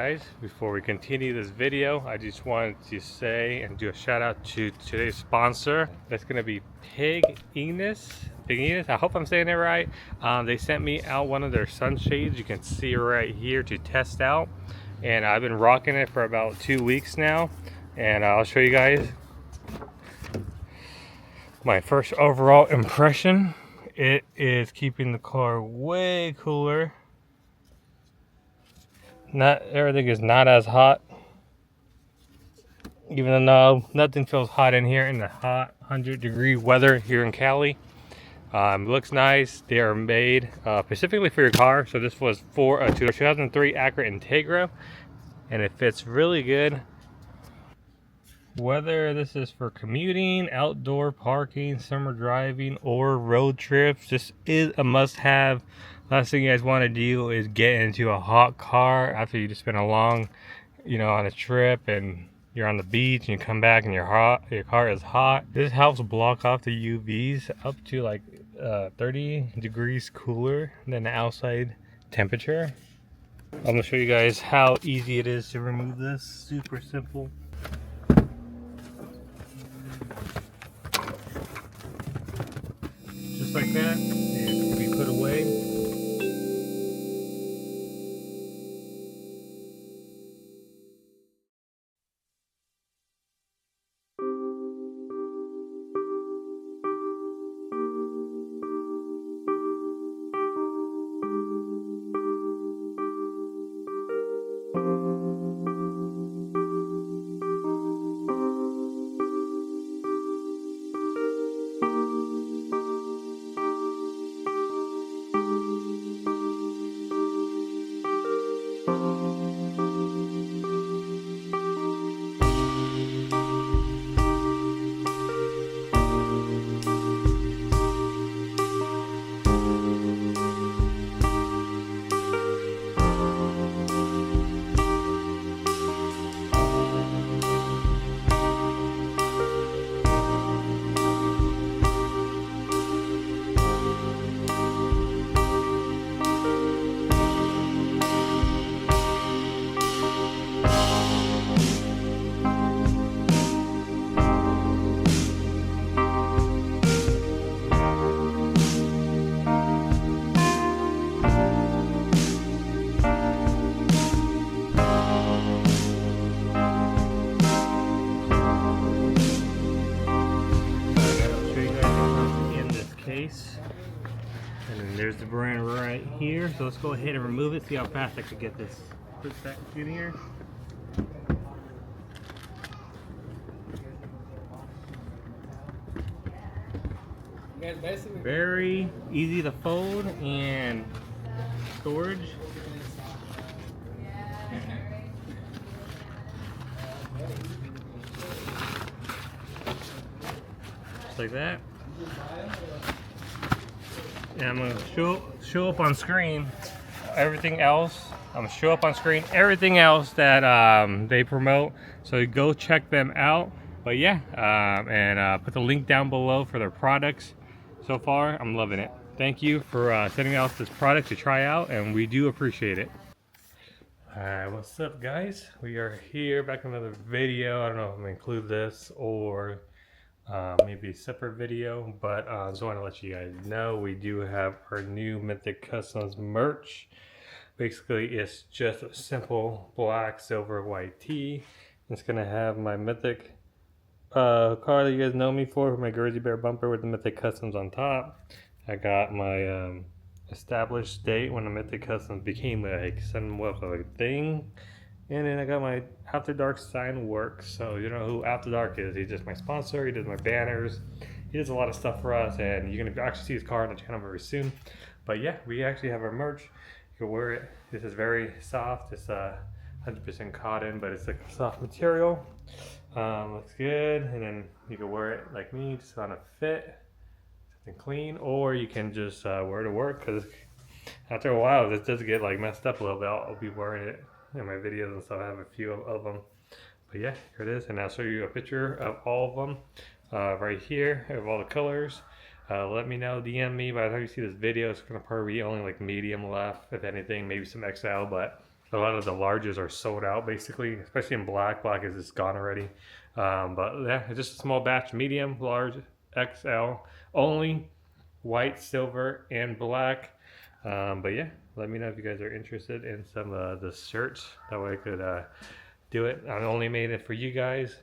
guys, before we continue this video, I just wanted to say and do a shout out to today's sponsor. That's going to be Pig Enos. I hope I'm saying it right. They sent me out one of their sunshades. You can see right here to test out, and I've been rocking it for about 2 weeks now, and I'll show you guys my first overall impression. It is keeping the car way cooler. Not everything is not as hot, even though nothing feels hot in here in the hot 100-degree weather here in Cali. Looks nice. They are made specifically for your car. So this was for a 2003 Acura Integra, and it fits really good. Whether this is for commuting, outdoor parking, summer driving, or road trips, this is a must-have. Last thing you guys want to do is get into a hot car after you just been a long, on a trip, and you're on the beach and you come back and your car is hot. This helps block off the UVs up to like 30 degrees cooler than the outside temperature. I'm going to show you guys how easy it is to remove this. Super simple. Just like that, it can be put away. And then there's the brand right here. So let's go ahead and remove it. See how fast I could get this put back in here. Very easy to fold and storage. Just like that. And I'm gonna show up on screen everything else. I'm gonna show up on screen everything else that they promote. So go check them out. But yeah, and put the link down below for their products. So far, I'm loving it. Thank you for sending out this product to try out, and we do appreciate it. Alright, what's up, guys? We are here back in another video. I don't know if I'm gonna include this or maybe a separate video, but I just want to let you guys know we do have our new Mythic Customs merch. Basically, it's just a simple black, silver, white tee. It's gonna have my Mythic car that you guys know me for my Jersey Bear bumper with the Mythic Customs on top. I got my established date when the Mythic Customs became like somewhat of a thing. And then I got my After Dark sign work. So you know who After Dark is. He's just my sponsor. He does my banners. He does a lot of stuff for us. And you're going to actually see his car on the channel very soon. But yeah, we actually have our merch. You can wear it. This is very soft. It's 100% cotton, but it's like a soft material. Looks good. And then you can wear it like me, just on a fit. Something clean. Or you can just wear it to work. Because after a while, this does get like messed up a little bit. I'll be wearing it in my videos and stuff. I have a few of them, but yeah, here it is. And I'll show you a picture of all of them right here of all the colors. Let me know, DM me. By the time you see this video, it's gonna probably be only like medium left, if anything, maybe some XL, but a lot of the larges are sold out basically, especially in black. Black is just gone already. But yeah, it's just a small batch, medium, large, XL, only white, silver, and black. But yeah, let me know if you guys are interested in some of the shirts. That way I could do it. I only made it for you guys,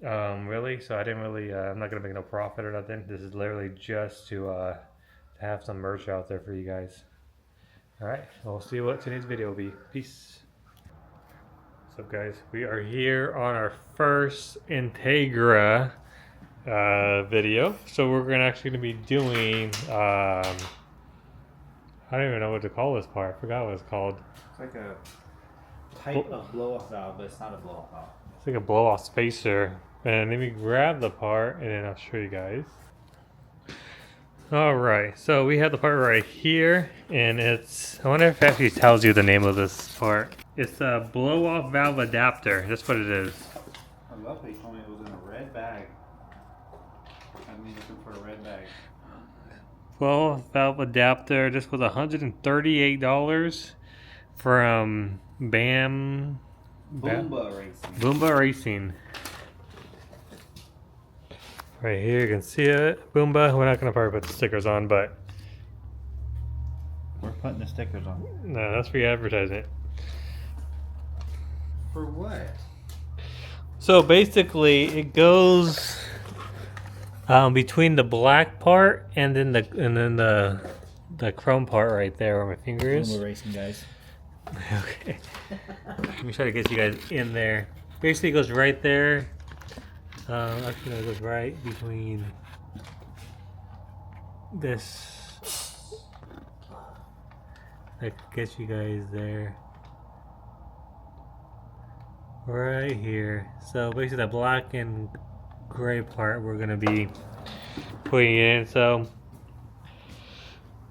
really. So I didn't really, I'm not gonna make no profit or nothing. This is literally just to have some merch out there for you guys. All right, we'll see what today's video will be. Peace. What's up, guys? We are here on our first Integra video. So we're actually gonna be doing, I don't even know what to call this part. I forgot what it's called. It's like a type of blow-off valve, but it's not a blow-off valve. It's like a blow-off spacer. And let me grab the part and then I'll show you guys. Alright, so we have the part right here, and it's, I wonder if it actually tells you the name of this part. It's a blow-off valve adapter. That's what it is. I love that you told me it was in a red bag. I'm looking for a red bag. Blow-off valve adapter. This was $138 from Boomba Racing. Boomba Racing. Right here, you can see it. Boomba. We're not gonna probably put the stickers on, but We're putting the stickers on. no, that's free advertising. For what? So basically, it goes between the black part and then the chrome part right there where my finger is. Boomba Racing, guys. Okay. Let me try to get you guys in there. Basically, it goes right there. Actually, it goes right between this. That gets you guys there. Right here. So basically, the black and gray part we're gonna be putting in. So,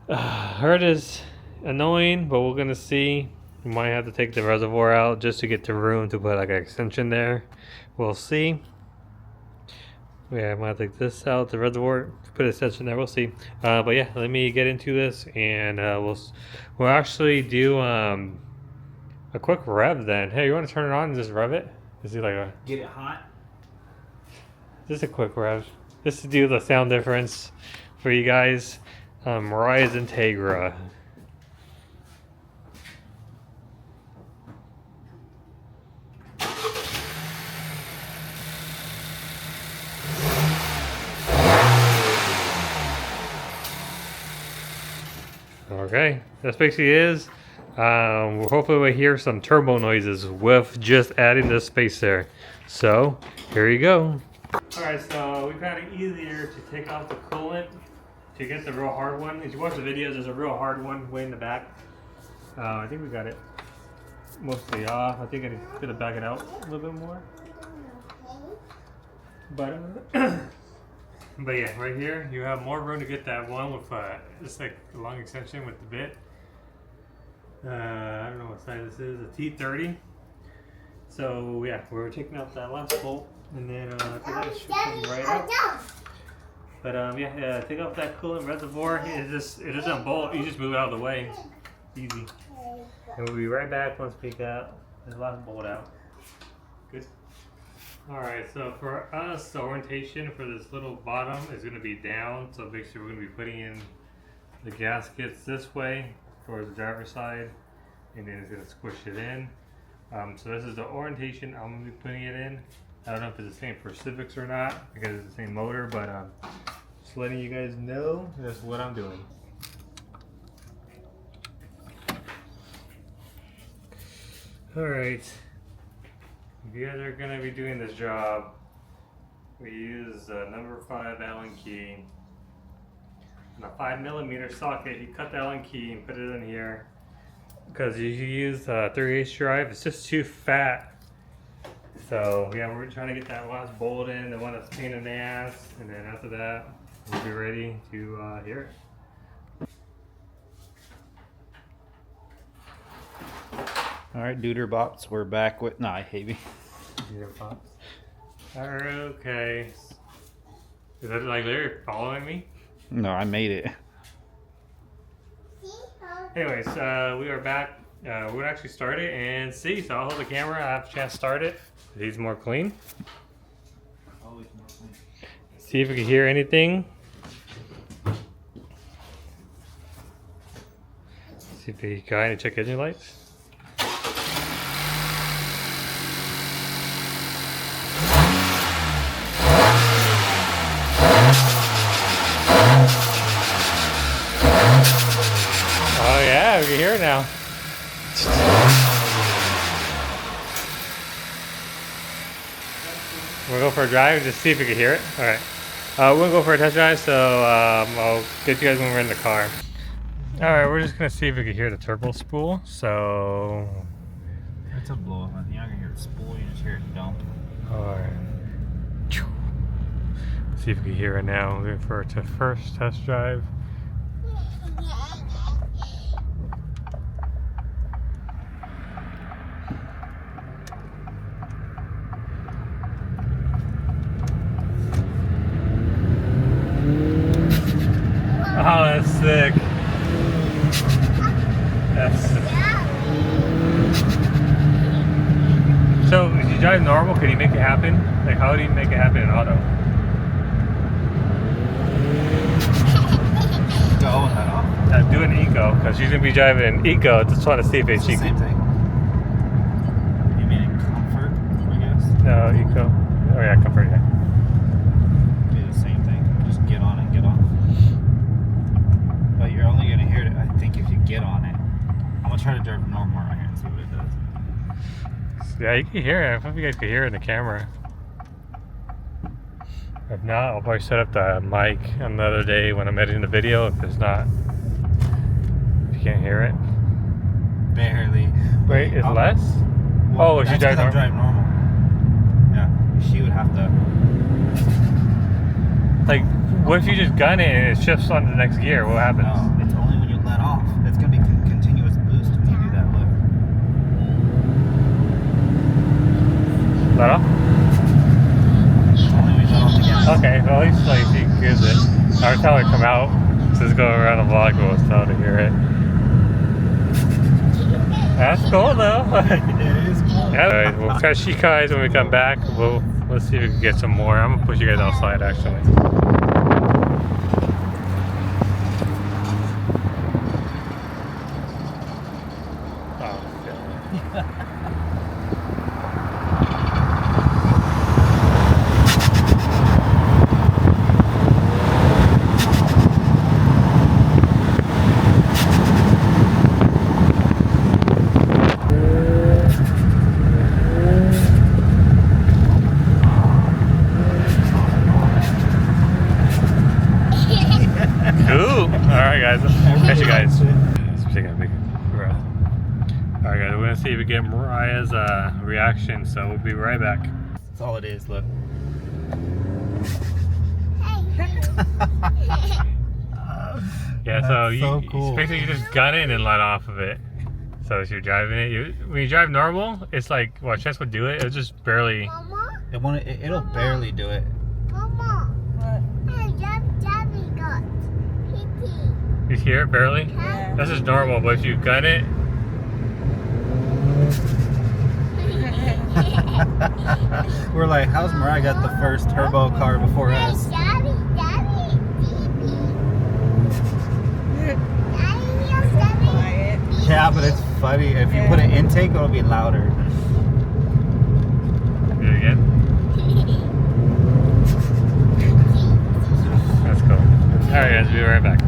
hurt is annoying, but we're gonna see. We might have to take the reservoir out just to get the room to put like an extension there. We'll see. Yeah, I might take this out, the reservoir, put an extension there. We'll see. But yeah, let me get into this, and we'll actually do a quick rev then. Hey, you want to turn it on and just rev it? Is it like a Get it hot? just a quick rev, just to do the sound difference for you guys. Mariah's Integra. Okay, that's basically is. Hopefully we'll hear some turbo noises with just adding this space there. So, here you go. Alright, so we've had it easier to take off the coolant to get the real hard one. If you watch the videos, there's a real hard one way in the back. I think we got it mostly off. I think I'm gonna back it out a little bit more. But yeah, right here you have more room to get that one with just like a long extension with the bit. I don't know what size this is, a T30. So yeah, we're taking out that last bolt, and then I think that should come right out. But yeah, take off that coolant reservoir. It doesn't bolt. You just move it out of the way, easy. And we'll be right back once we got the last bolt out. Good. Alright, so for us, the orientation for this little bottom is going to be down. So basically we're going to be putting in the gaskets this way towards the driver's side, and then it's going to squish it in. So this is the orientation I'm going to be putting it in. I don't know if it's the same for Civics or not, because it's the same motor, but just letting you guys know that's what I'm doing. Alright. If you guys are going to be doing this job, we use number 5 Allen key. And a 5mm socket, you cut the Allen key and put it in here. Because if you use 3/8 drive, it's just too fat. So yeah, we're trying to get that last bolt in, the one that's pain in the ass. And then after that, we'll be ready to hear it. Alright, Duder Bops, we're back with. No, I hate me. Okay. Is that like they're following me? No, I made it. Anyways, we are back we'll actually start it and see. So I'll hold the camera. I have a chance to start it. It needs more clean. Always more clean. See if we can hear anything. See if we got any check engine lights. Oh yeah, we can hear it now. We'll go for a drive and just see if we can hear it. All right. We're gonna go for a test drive, so I'll get you guys when we're in the car. All right, we're just gonna see if we can hear the turbo spool. So. It's a blow up. You're not gonna hear it spool. You just hear it dump. All right. See if we can hear it now. We're going for a first test drive. Oh, that's sick. That's sick. So, if you drive normal, can you make it happen? Like, how do you make it happen in auto? Go and head off. Do an eco, because she's going to be driving an eco. Just want to see if It's the same thing. You mean in comfort, I guess? No, eco. Oh, yeah, comfort, yeah. Be the same thing. Just get on and get off. But you're only going to hear it, I think, if you get on it. I'm going to try to drive normal right here and see what it does. Yeah, you can hear it. I hope you guys can hear it in the camera. If not, I'll probably set up the mic another day when I'm editing the video. If it's not, if you can't hear it. Barely. Wait, it's less? Well, oh, she that's 'cause I drive normal. Yeah, she would have to. Like, what if you just gun it and it shifts on to the next gear? What happens? No, it's only when you let off. It's gonna be continuous boost when you do that. Look. Let off? Only when you let off the gas. Okay, well, at least like she hears it. I was telling her to come out. Just go around the vlog, but I was telling her to hear it. That's cool though. It is cool. Yeah, alright, we'll catch you guys when we come back. Let's see if we can get some more. I'm gonna push you guys outside actually. Alright guys, catch you guys. Let's take a big breath. Alright guys, we're gonna see if we get Mariah's reaction, so we'll be right back. That's all it is, look. Yeah, so so cool. basically you just gun it and then let off of it. So as you're driving it, when you drive normal, it's like, well, Chess would do it, it'll just barely... Mama? It'll barely do it. Mama? What? Hey, Daddy got pee-pee. You hear it barely? Yeah. That's just normal, but if you gun it, We're like, how's Mariah got the first turbo car before us? Hey, Daddy, pee-pee. Daddy hears Daddy pee-pee. Yeah, but it's funny. If you put an intake, it'll be louder. do it again. That's cool. Alright guys, we'll be right back.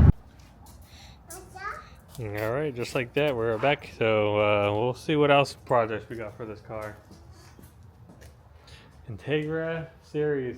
Alright, just like that, we're back. So we'll see what else projects we got for this car. Integra series.